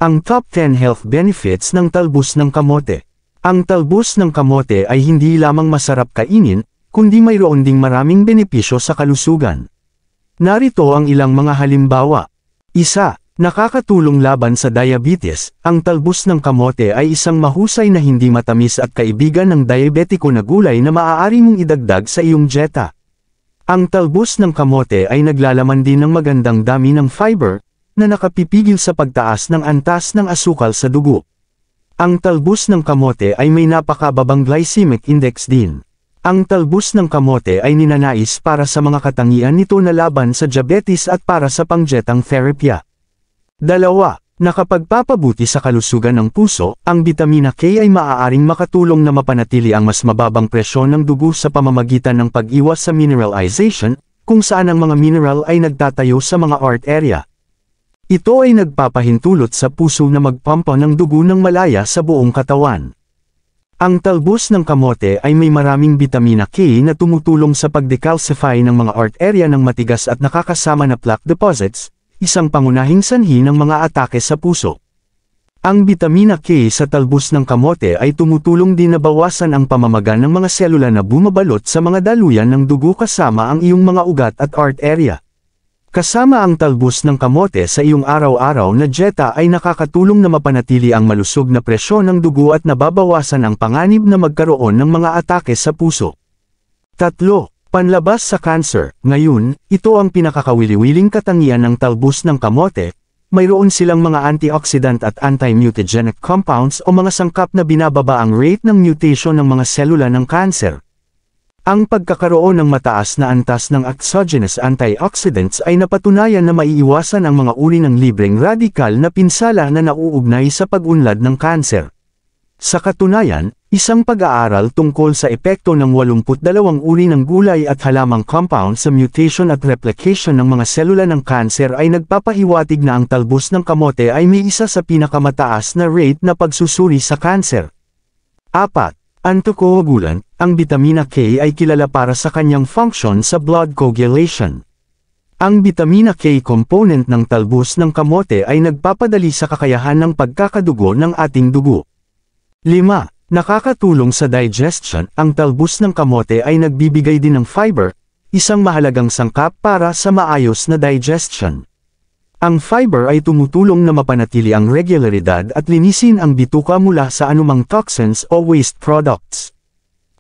Ang top 10 health benefits ng talbos ng kamote. Ang talbos ng kamote ay hindi lamang masarap kainin, kundi mayroon ding maraming benepisyo sa kalusugan. Narito ang ilang mga halimbawa. 1. Nakakatulong laban sa diabetes. Ang talbos ng kamote ay isang mahusay na hindi matamis at kaibigan ng diabetiko na gulay na maaari mong idagdag sa iyong dieta. Ang talbos ng kamote ay naglalaman din ng magandang dami ng fiber, na nakapipigil sa pagtaas ng antas ng asukal sa dugo. Ang talbos ng kamote ay may napakababang glycemic index din. Ang talbos ng kamote ay ninanais para sa mga katangian nito na laban sa diabetes at para sa pangjetang therapya. 2. Nakapagpapabuti sa kalusugan ng puso. Ang bitamina K ay maaaring makatulong na mapanatili ang mas mababang presyon ng dugo sa pamamagitan ng pag-iwas sa mineralization, kung saan ang mga mineral ay nagtatayo sa mga arterya. Ito ay nagpapahintulot sa puso na magpampa ng dugo ng malaya sa buong katawan. Ang talbos ng kamote ay may maraming bitamina K na tumutulong sa pag-decalcify ng mga arterya ng matigas at nakakasama na plaque deposits, isang pangunahing sanhi ng mga atake sa puso. Ang bitamina K sa talbos ng kamote ay tumutulong din na bawasan ang pamamaga ng mga selula na bumabalot sa mga daluyan ng dugo kasama ang iyong mga ugat at arterya. Kasama ang talbos ng kamote sa iyong araw-araw na dieta ay nakakatulong na mapanatili ang malusog na presyon ng dugo at nababawasan ang panganib na magkaroon ng mga atake sa puso. 3. Panlabas sa cancer. Ngayon, ito ang pinakakawili-wiling katangian ng talbos ng kamote. Mayroon silang mga antioxidant at anti-mutagenic compounds o mga sangkap na binababa ang rate ng mutation ng mga selula ng cancer. Ang pagkakaroon ng mataas na antas ng exogenous antioxidants ay napatunayan na maiiwasan ang mga uri ng libreng radikal na pinsala na nauugnay sa pag-unlad ng kanser. Sa katunayan, isang pag-aaral tungkol sa epekto ng 82 uri ng gulay at halamang compound sa mutation at replication ng mga selula ng kanser ay nagpapahiwatig na ang talbos ng kamote ay may isa sa pinakamataas na rate na pagsusuri sa kanser. 4. Anticoagulant. Ang bitamina K ay kilala para sa kanyang function sa blood coagulation. Ang bitamina K component ng talbos ng kamote ay nagpapadali sa kakayahan ng pagkakadugo ng ating dugo. 5. Nakakatulong sa digestion. Ang talbos ng kamote ay nagbibigay din ng fiber, isang mahalagang sangkap para sa maayos na digestion. Ang fiber ay tumutulong na mapanatili ang regularidad at linisin ang bituka mula sa anumang toxins o waste products.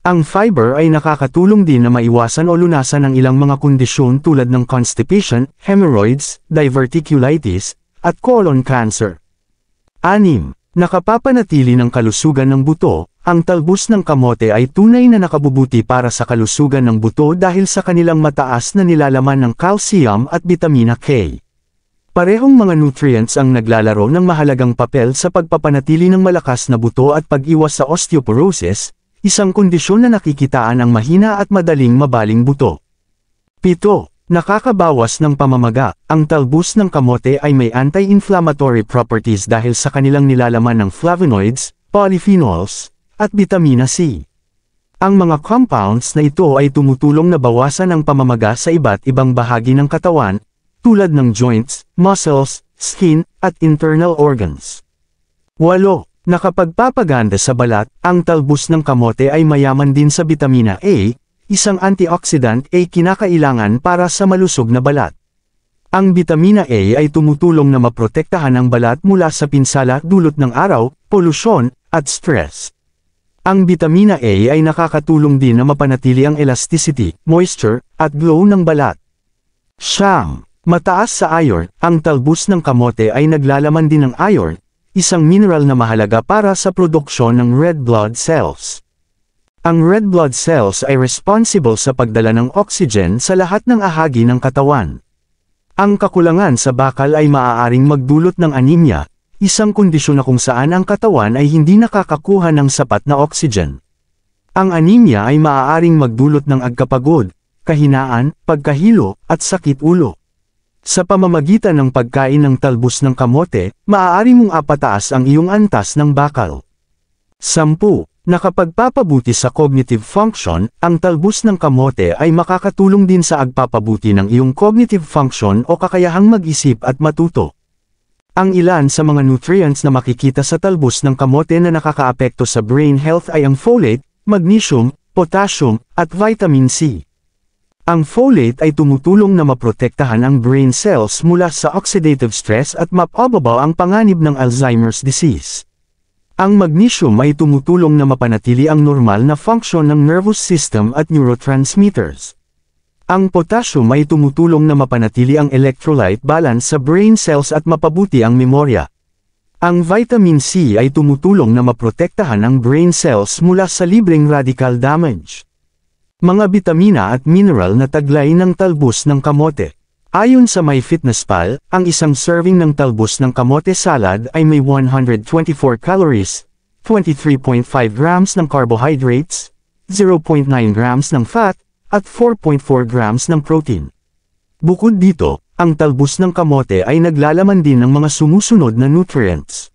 Ang fiber ay nakakatulong din na maiwasan o lunasan ang ilang mga kondisyon tulad ng constipation, hemorrhoids, diverticulitis, at colon cancer. 6. Nakapapanatili ng kalusugan ng buto. Ang talbos ng kamote ay tunay na nakabubuti para sa kalusugan ng buto dahil sa kanilang mataas na nilalaman ng calcium at bitamina K. Parehong mga nutrients ang naglalaro ng mahalagang papel sa pagpapanatili ng malakas na buto at pag-iwas sa osteoporosis, isang kondisyon na nakikitaan ang mahina at madaling mabaling buto. 7. Nakakabawas ng pamamaga. Ang talbos ng kamote ay may anti-inflammatory properties dahil sa kanilang nilalaman ng flavonoids, polyphenols, at bitamina C. Ang mga compounds na ito ay tumutulong na bawasan ang pamamaga sa iba't ibang bahagi ng katawan, tulad ng joints, muscles, skin, at internal organs. 8. Nakapagpapaganda sa balat. Ang talbos ng kamote ay mayaman din sa bitamina A, isang antioxidant ay kinakailangan para sa malusog na balat. Ang bitamina A ay tumutulong na maprotektahan ang balat mula sa pinsala dulot ng araw, polusyon, at stress. Ang bitamina A ay nakakatulong din na mapanatili ang elasticity, moisture, at glow ng balat. 9. Mataas sa iron. Ang talbos ng kamote ay naglalaman din ng iron, isang mineral na mahalaga para sa produksyon ng red blood cells. Ang red blood cells ay responsible sa pagdala ng oxygen sa lahat ng ahagi ng katawan. Ang kakulangan sa bakal ay maaaring magdulot ng anemia, isang kondisyon na kung saan ang katawan ay hindi nakakakuha ng sapat na oxygen. Ang anemia ay maaaring magdulot ng agkapagod, kahinaan, pagkahilo, at sakit ulo. Sa pamamagitan ng pagkain ng talbos ng kamote, maaari mong apataas ang iyong antas ng bakal. 10. Nakapagpapabuti sa cognitive function. Ang talbos ng kamote ay makakatulong din sa agpapabuti ng iyong cognitive function o kakayahang mag-isip at matuto. Ang ilan sa mga nutrients na makikita sa talbos ng kamote na nakakaapekto sa brain health ay ang folate, magnesium, potassium, at vitamin C. Ang folate ay tumutulong na maprotektahan ang brain cells mula sa oxidative stress at mapababa ang panganib ng Alzheimer's disease. Ang magnesium ay tumutulong na mapanatili ang normal na function ng nervous system at neurotransmitters. Ang potassium ay tumutulong na mapanatili ang electrolyte balance sa brain cells at mapabuti ang memorya. Ang vitamin C ay tumutulong na maprotektahan ang brain cells mula sa libreng radical damage. Mga bitamina at mineral na taglay ng talbos ng kamote. Ayon sa MyFitnessPal, ang isang serving ng talbos ng kamote salad ay may 124 calories, 23.5 grams ng carbohydrates, 0.9 grams ng fat, at 4.4 grams ng protein. Bukod dito, ang talbos ng kamote ay naglalaman din ng mga sumusunod na nutrients.